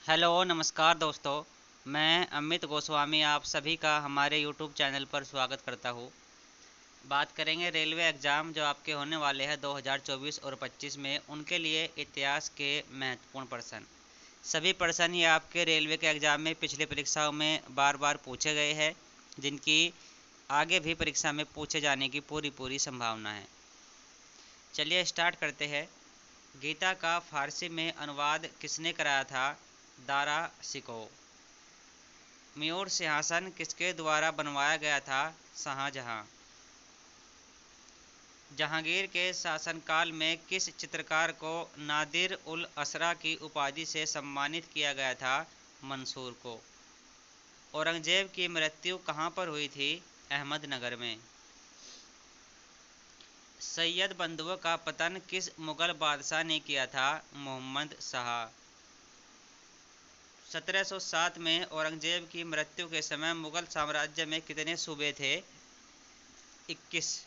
Hello नमस्कार दोस्तों। मैं अमित गोस्वामी आप सभी का हमारे यूट्यूब चैनल पर स्वागत करता हूँ। बात करेंगे रेलवे एग्ज़ाम जो आपके होने वाले हैं 2024 और 25 में, उनके लिए इतिहास के महत्वपूर्ण प्रश्न। सभी प्रश्न ये आपके रेलवे के एग्ज़ाम में पिछले परीक्षाओं में बार बार पूछे गए हैं, जिनकी आगे भी परीक्षा में पूछे जाने की पूरी संभावना है। चलिए स्टार्ट करते हैं। गीता का फारसी में अनुवाद किसने कराया था? दारा शिकोह। मयूर सिंहासन किसके द्वारा बनवाया गया था? शाहजहां। जहांगीर के शासनकाल में किस चित्रकार को नादिर उल असरा की उपाधि से सम्मानित किया गया था? मंसूर को। औरंगजेब की मृत्यु कहाँ पर हुई थी? अहमदनगर में। सैयद बंधुओं का पतन किस मुगल बादशाह ने किया था? मोहम्मद शाह। 1707 में औरंगजेब की मृत्यु के समय मुगल साम्राज्य में कितने सूबे थे? 21।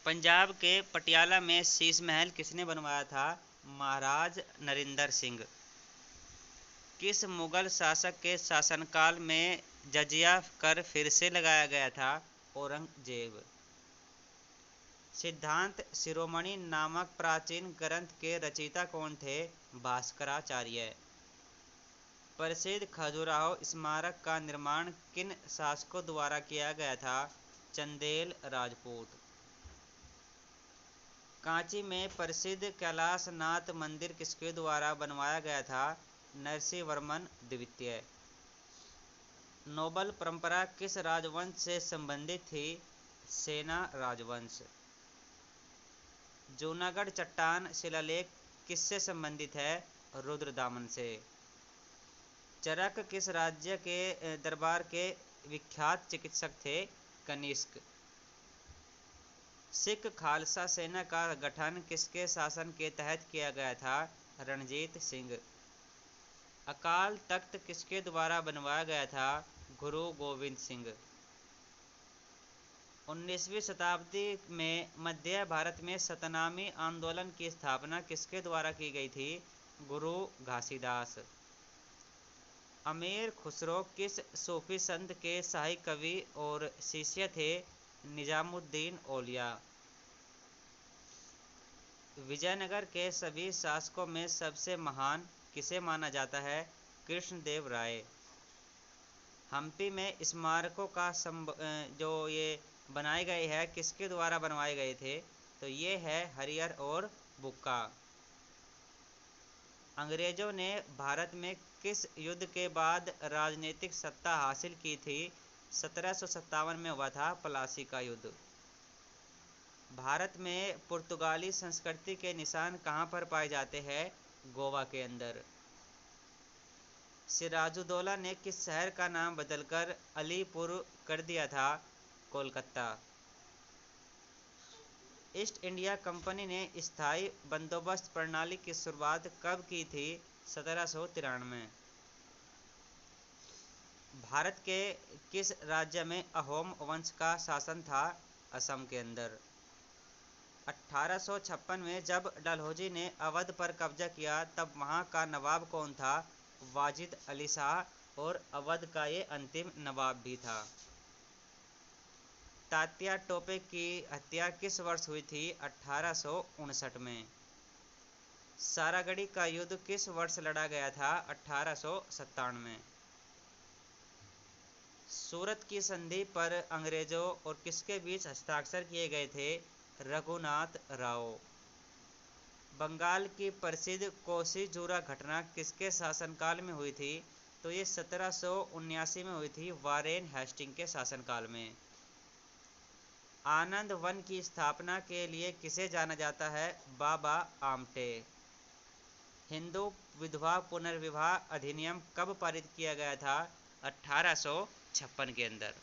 पंजाब के पटियाला में शीश महल किसने बनवाया था? महाराज नरिंदर सिंह। किस मुगल शासक के शासनकाल में जजिया कर फिर से लगाया गया था? औरंगजेब। सिद्धांत शिरोमणि नामक प्राचीन ग्रंथ के रचयिता कौन थे? भास्कराचार्य। प्रसिद्ध खजुराहो स्मारक का निर्माण किन शासकों द्वारा किया गया था? चंदेल राजपूत। कांची में प्रसिद्ध कैलाशनाथ मंदिर किसके द्वारा बनवाया गया था? नरसिंहवर्मन द्वितीय। नोबल परंपरा किस राजवंश से संबंधित थी? सेना राजवंश। जूनागढ़ चट्टान शिलालेख किससे संबंधित है? रुद्रदामन से। चरक किस राज्य के दरबार के विख्यात चिकित्सक थे? कनिष्क। सिख खालसा सेना का गठन किसके शासन के तहत किया गया था? रणजीत सिंह। अकाल तख्त किसके द्वारा बनवाया गया था? गुरु गोविंद सिंह। 19वीं शताब्दी में मध्य भारत में सतनामी आंदोलन की स्थापना किसके द्वारा की गई थी? गुरु घासीदास। अमीर खुसरो किस सूफी संत के शाही कवि और शिष्य थे? निजामुद्दीन औलिया। विजयनगर के सभी शासकों में सबसे महान किसे माना जाता है? कृष्णदेव राय। हम्पी में स्मारकों का जो ये बनाए गए हैं किसके द्वारा बनवाए गए थे? तो ये है हरियर और बुक्का। अंग्रेजों ने भारत में किस युद्ध के बाद राजनीतिक सत्ता हासिल की थी? 1757 में हुआ था प्लासी का युद्ध। भारत में पुर्तगाली संस्कृति के निशान कहाँ पर पाए जाते हैं? गोवा के अंदर। सिराजुद्दौला ने किस शहर का नाम बदलकर अलीपुर कर दिया था? कोलकाता। ईस्ट इंडिया कंपनी ने स्थायी बंदोबस्त प्रणाली की शुरुआत कब की थी? 1793। भारत के किस राज्य में अहोम वंश का शासन था? असम के अंदर। 1856 में जब डलहौजी ने अवध पर कब्जा किया तब वहां का नवाब कौन था? वाजिद अली शाह, और अवध का ये अंतिम नवाब भी था। तात्या टोपे की हत्या किस वर्ष हुई थी? 1859 में। सारागढ़ी का युद्ध किस वर्ष लड़ा गया था? 1897 में। सूरत की संधि पर अंग्रेजों और किसके बीच हस्ताक्षर किए गए थे? रघुनाथ राव। बंगाल की प्रसिद्ध कोसी-जूरा घटना किसके शासनकाल में हुई थी? तो ये 1779 में हुई थी, वारेन हेस्टिंग के शासनकाल में। आनंद वन की स्थापना के लिए किसे जाना जाता है? बाबा आमटे। हिंदू विधवा पुनर्विवाह अधिनियम कब पारित किया गया था? 1856 के अंदर।